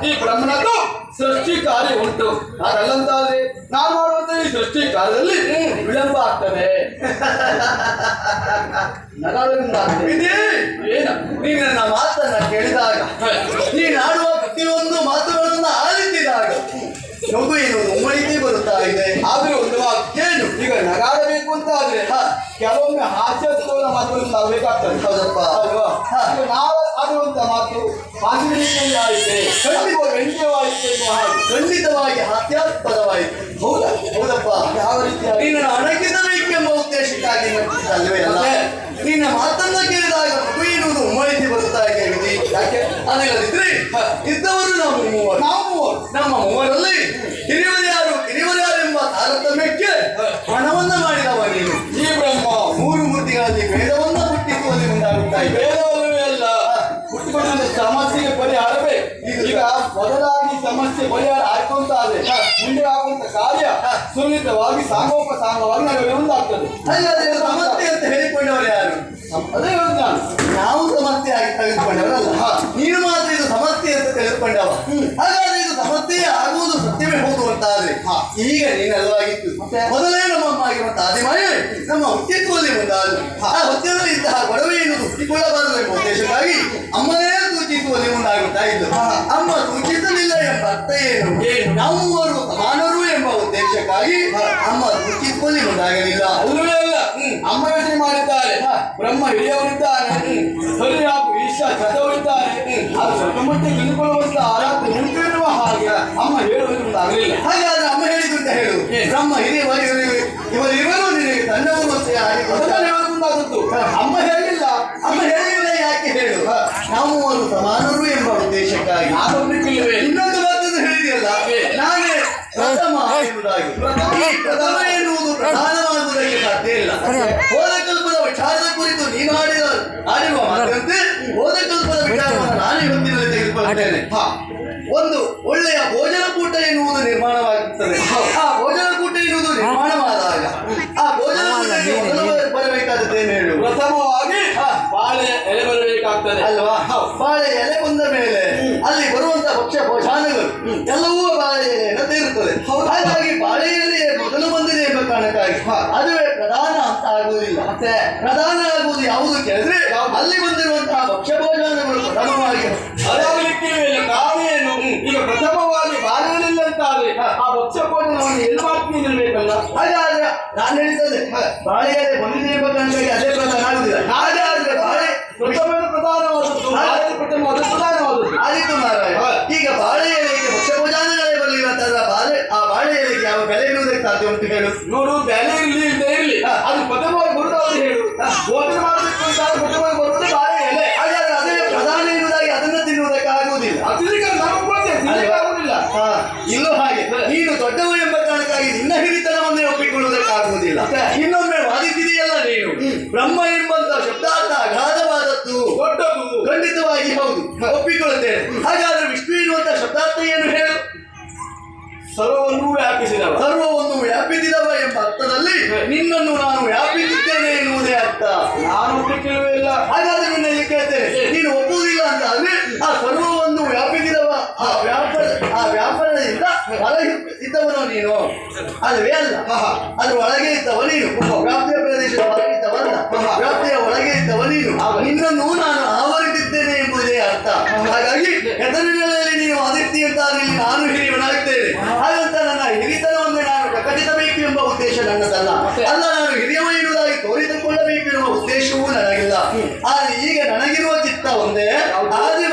ಈ ಬ್ರಹ್ಮನದ್ದು ಸೃಷ್ಟಿ ಕಾರ್ಯ ಉಂಟು. ಅದಲ್ಲಂತಾದ್ರೆ ನಾನು ಮಾಡುವಂತ ಈ ಸೃಷ್ಟಿ ಕಾರ್ಯದಲ್ಲಿ ವಿಳಂಬ ಆಗ್ತದೆ. ನೀನು ನನ್ನ ಮಾತನ್ನ ಕೇಳಿದಾಗ, ನೀನು ಆಡುವ ಪ್ರತಿಯೊಂದು ಮಾತುಗಳನ್ನ ಆಲಿಸಿದಾಗ ನಗು ಏನು ಉಮ್ಮಳಿಕೆ ಬರುತ್ತಾ ಇದೆ. ಆದ್ರೆ ಒಂದು ಏನು ಈಗ ನಗಾಡಬೇಕು ಅಂತ ಆದ್ರೆ ಕೆಲವೊಮ್ಮೆ ಹಾಸ್ಯಾಸ್ಪದ ಮಾತುಗಳನ್ನು ನಾವು ಬೇಕಾಗ್ತದೆ. ಹೌದಪ್ಪ ಅಲ್ವಾ? ನಾವು ಆಡುವಂತ ಮಾತು ಹಾಸ್ಯದಲ್ಲಿ ಆಯಿತೆ, ವ್ಯಂಗ್ಯವಾಯಿತು ಎನ್ನುವ ಹಾಗೆ ಖಂಡಿತವಾಗಿ ಹಾಸ್ಯಾಸ್ಪದವಾಯಿತು. ಹೌದಾ? ಹೌದಪ್ಪ. ಯಾವ ರೀತಿಯ ನಿನ್ನ ಅಣಗಿಸಬೇಕೆಂಬ ಉದ್ದೇಶಕ್ಕಾಗಿ ಅಲ್ವೇ ಅಲ್ಲ. ನಿನ್ನ ಮಾತನ್ನ ಕೇಳಿದಾಗ ಮಗು ಎನ್ನುವುದು ಉಮ್ಮಳಿಕೆ ಬರುತ್ತಾ ಇದೆ. ಯಾಕೆ ಅದಿಲ್ಲದಿದ್ರೆ ಇದ್ದವರು ನಮ್ಮ ಮೂವರಲ್ಲಿ ಕಿರಿಯವರು ಎಂಬ ತಾರತಮ್ಯಕ್ಕೆ ಹಣವನ್ನ ಮಾಡಿದವ ನೀನು. ಈ ಬ್ರಹ್ಮ ಮೂರು ಮೂರ್ತಿಗಳಲ್ಲಿ ಭೇದವನ್ನ ಹುಟ್ಟಿಸುವಲ್ಲಿ ಮುಂದಾಗುತ್ತಾ ಇದೆ. ಭೇದವಲ್ಲವೇ ಅಲ್ಲ, ಹುಟ್ಟಿಕೊಂಡ ಸಮಸ್ಯೆಗೆ ಪರಿಹಾರವೇ ಈಗ ಮೊದಲಾಗಿ ಸಮಸ್ಯೆ ಪರಿಹಾರ ಆಯ್ಕೊಂತ ಆದ್ರೆ ಮುಂದೆ ಆಗುವಂತ ಕಾರ್ಯ ಸುನಿತವಾಗಿ ಸಾಂಗೋಪಸಾಂಗವಾಗಿ ನಮಗೆ ಮುಂದಾಗ್ತದೆ. ಹಾಗಾದ್ರೆ ಸಮಸ್ಯೆ ಅಂತ ಹೇಳಿಕೊಂಡವರು ಯಾರು? ಅದೇ ನಾನು. ನಾವು ಸಮಸ್ಯೆ ಆಗಿ ತೆಗೆದುಕೊಂಡವರಲ್ಲ, ನೀನು ಮಾತ್ರ ಇದು ಸಮಸ್ಯೆ ಅಂತ ತೆಗೆದುಕೊಂಡವ. ಹಾಗಾದ್ರೆ ಇದು ಸಮಸ್ಯೆ ಆಗುವುದು ಸತ್ಯವೇ ಹೌದು ಅಂತ ಆದ್ರೆ ಈಗ ನೀನಲ್ಲವಾಗಿತ್ತು. ಮೊದಲೇ ನಮ್ಮಮ್ಮ ಆಗಿರುವಂತ ಆದಿಮಾಯ ನಮ್ಮ ಹುಟ್ಟಿತ್ವದಲ್ಲಿ ಮುಂದಾದ ಆ ಹೊತ್ತಿನಲ್ಲಿ ಇಂತಹ ಗೊಡವೆ ಎನ್ನುವುದು ಹುಟ್ಟಿಕೊಳ್ಳಬಾರದು ಎಂಬ ಉದ್ದೇಶಕ್ಕಾಗಿ ಅಮ್ಮನೇ ಸೂಚಿಸುವಲ್ಲಿ ಮುಂದಾಗುತ್ತಾ ಇದ್ದು. ಅಮ್ಮ ಸೂಚಿಸಲಿಲ್ಲ ಎಂಬ ಅರ್ಥ ಏನು? ನಾವು ಮೂವರು ಸಮಾನರು ಎಂಬ ಉದ್ದೇಶಕ್ಕಾಗಿ ಅಮ್ಮ ಸೂಚಿಸುವಲ್ಲಿ ಮುಂದಾಗಲಿಲ್ಲ. ಅಲ್ಲವೇ ಅಲ್ಲ, ಅಮ್ಮ ಯೋಚನೆ ಮಾಡಿದ್ದಾರೆ. ಬ್ರಹ್ಮ ಹಿರಿಯವರಿದ್ದಾರೆ, ಸರಿ ಹಾಗೂ ಈಶಾ ಚತವರಿದ್ದಾರೆ. ಅದು ಸ್ವಲ್ಪ ಮಟ್ಟಿಗೆ ತಿಳ್ಕೊಳ್ಳುವಂತ ಆರಾಧನೆ ಮುಂದಿರುವ ಹಾಗೆ ಅಮ್ಮ ಹೇಳುವುದಾಗಲಿಲ್ಲ. ಹಾಗಾದ್ರೆ ಅಮ್ಮ ಹೇಳಿದ್ದು ಅಂತ ಹೇಳು. ಬ್ರಹ್ಮ ಇವರಿವರು ನಿನಗೆ ತಂಡವನ್ನು ಮುಂದಾದದ್ದು ಅಮ್ಮ ಹೇಳಿಲ್ಲ. ಅಮ್ಮ ಹೇಳಿಲ್ಲ ಯಾಕೆ ಹೇಳು? ನಾವು ಅವರು ಸಮಾನರು ಎಂಬ ಉದ್ದೇಶಕ್ಕಾಗಿ. ನಾನೊಬ್ಬರಿಗಿಲ್ಲವೇ ಇನ್ನೊಂದು ಮಾತನ್ನು ಹೇಳಿದೆಯಲ್ಲ, ನಾನೇ ಪ್ರಥಮ ಎಂಬುದಾಗಿ. ಈ ಪ್ರಥಮ ಎನ್ನುವುದು ಪ್ರಧಾನವಾಗುವುದಕ್ಕೆ ಸಾಧ್ಯ ಇಲ್ಲ. ಹೋದ ಕಲ್ಪದ ವಿಚಾರದ ಕುರಿತು ನೀನು ಆಡಿರುವ ಮಾತಂತೆ ಹೋದ ಕಲ್ಪದ ವಿಚಾರವನ್ನು ನಾನೇ ಹೊತ್ತಿನಲ್ಲಿ ತೆಗೆದುಕೊಳ್ಳುತ್ತೇನೆ. ಒಂದು ಒಳ್ಳೆಯ ಭೋಜನ ಕೂಟ ಎನ್ನುವುದು ನಿರ್ಮಾಣವಾಗುತ್ತದೆ. ಆ ಭೋಜನ ಕೂಟ ಎನ್ನುವುದು ನಿರ್ಮಾಣವಾದಾಗ ಆ ಭೋಜನ ಬರಬೇಕಾದದ್ದು ಏನು ಹೇಳು? ಪ್ರಥಮವಾಗಿ ಬಾಳೆ ಎಲೆ ಬರಬೇಕಾಗ್ತದೆ ಅಲ್ವಾ? ಬಾಳೆ ಎಲೆ ಬಂದ ಮೇಲೆ ಅಲ್ಲಿ ಬರುವಂತ ಭಕ್ಷ್ಯ ಭೋಜನಗಳು ಎಲ್ಲವೂ ಬಾಳೆ ಎಲೆಯನ್ನು ಹಾಗಾಗಿ ಅದುವೇ ಪ್ರಧಾನ ಅಂತ ಆಗುವುದಿಲ್ಲ. ಮತ್ತೆ ಪ್ರಧಾನ ಆಗುವುದು ಯಾವುದು ಕೇಳಿದ್ರೆ ಅಲ್ಲಿ ಬಂದಿರುವಂತಹ ಭಕ್ಷ್ಯಭೋಜನಗಳು ಪ್ರಥಮವಾಗಿ ಅದಾಗಲಿಕ್ಕೆ ಕಾವೇನು ಈಗ ಪ್ರಥಮವಾಗಿ ಬಾಲ್ಯದಲ್ಲಿ ಅಂತಾದ್ರೆ ಆ ಭಕ್ಷ್ಯ ಭೋಜನವನ್ನು ಎಲ್ಲಿ ಮಾಡ್ತೀನಿ ನಿಲ್ಬೇಕಲ್ಲ. ಹಾಗಾದ್ರೆ ನಾನು ಹೇಳಿದ್ದೇನೆ ಬಾಳೆಯಲ್ಲಿ ಬಂದಿದೆ ಎಂಬುದಾಗಿ ಅದೇ ಪ್ರಧಾನ ಆಗುದಿಲ್ಲ. ಹಾಗಾದ್ರೆ ಬಾಳೆ ಪ್ರಧಾನವಾದದ್ದು ಪ್ರಧಾನವಾದದ್ದು ಆದಿತ್ತು ಮಾರಾಯ. ಈಗ ಬಾಳೆ ಎಲೆಗೆ ಭಕ್ಷ್ಯಭೋಜನಗಳೇ ಬರಲಿಲ್ಲ ಆ ಬಾಳೆ ಎಲೆಗೆ ಯಾವ ಬೆಲೆ ಇರುವುದಕ್ಕೆ ಸಾಧ್ಯ ಉಂಟು ಹೇಳು? ನೋಡು, ಬೆಲೆ ಇರ್ಲಿ ಇರಲಿ ಅದು ಪ್ರಥಮವಾಗಿ ಬರುವುದು ಹೇಳು. ಭೋಜನ ಮಾಡಬೇಕು ಅಂತ ಪ್ರಥಮವಾಗಿ ಬರುವುದು ಬಾಳೆ ಎಲೆ. ಹಾಗಾದ್ರೆ ಅದೇ ಪ್ರಧಾನ ಇರುವುದಾಗಿ ಅದನ್ನು ತಿನ್ನುವುದಕ್ಕೆ ಆಗುವುದಿಲ್ಲ. ಆಗುದಿಲ್ಲ. ಇಲ್ಲೂ ಹಾಗೆ ನೀನು ದೊಡ್ಡವು ಎಂಬ ಕಾರಣಕ್ಕಾಗಿ ನಿನ್ನ ಹಿರಿತನವನ್ನೇ ಒಪ್ಪಿಕೊಳ್ಳುವುದಕ್ಕಾಗುವುದಿಲ್ಲ. ಇನ್ನೊಮ್ಮೆ ವಾದಿಸಿದೆಯಲ್ಲ ನೀನು ಬ್ರಹ್ಮ ಎಂಬಂತ ಶಬ್ದಾರ್ಥ ಅಗಾಧವಾದದ್ದು, ದೊಡ್ಡದು, ಖಂಡಿತವಾಗಿ ಹೌದು, ಒಪ್ಪಿಕೊಳ್ಳುತ್ತೇನೆ. ಹಾಗಾದ್ರೆ ವಿಷ್ಣು ಎನ್ನುವಂತ ಶಬ್ದಾರ್ಥ ಏನು ಹೇಳು? ಸರ್ವವನ್ನು ವ್ಯಾಪಿಸಿದವ, ಸರ್ವವನ್ನು ವ್ಯಾಪಿಸಿದವ ಎಂಬ ಅರ್ಥದಲ್ಲಿ ನಿನ್ನನ್ನು ನಾನು ವ್ಯಾಪಿಸಿದ್ದೇನೆ ಎನ್ನುವುದೇ ಅರ್ಥ. ನಾನು ಒಪ್ಪಿಕೊಳ್ಳುವೇ ಇಲ್ಲ. ಹಾಗಾದ್ರೆ ನಿನ್ನಲ್ಲಿ ಕೇಳ್ತೇನೆ, ನೀನು ಒಪ್ಪುವುದಿಲ್ಲ ಅಂತ ಆದ್ರೆ ಆ ಸರ್ವವನ್ನು ವ್ಯಾಪಿಸಿದವ ಆ ವ್ಯಾಪಾರದಿಂದ ಹೊರಗೆ ಇದ್ದವನು ನೀನು ಅಲ್ವೇ ಅಲ್ಲ? ಅದು ಒಳಗೆ ಇದ್ದವ ನೀನು, ವ್ಯಾಪ್ತಿಯ ಪ್ರದೇಶದ ಹೊರಗೆ ಇದ್ದವಲ್ಲ, ವ್ಯಾಪ್ತಿಯ ಒಳಗೆ ಇದ್ದವ ನೀನು. ನಿನ್ನನ್ನು ನಾನು ಆವರಿಸಿದ್ದೇನೆ ಎಂಬುದೇ ಅರ್ಥ. ಹಾಗಾಗಿ ಹೆಸರಿನಲ್ಲಿ ನೀನು ಆದಿತ್ಯ ಅಂತ ಇಲ್ಲಿ ನಾನು ಹಿರಿಯವನಾಗ್ತೇನೆ. ಹಾಗಂತ ನನ್ನ ಹಿರಿತನವನ್ನು ನಾನು ಪ್ರಕಟಿಸಬೇಕು ಎಂಬ ಉದ್ದೇಶ ನನ್ನದಲ್ಲ. ಅಲ್ಲ, ನಾನು ಹಿರಿಯವ ಎನ್ನುವುದಾಗಿ ತೋರಿಸಿಕೊಳ್ಳಬೇಕು ಎನ್ನುವ ಉದ್ದೇಶವೂ ನನಗಿಲ್ಲ. ಆದರೆ ಈಗ ನನಗಿರುವ ಚಿತ್ತ ಒಂದೇ, ಆದಿ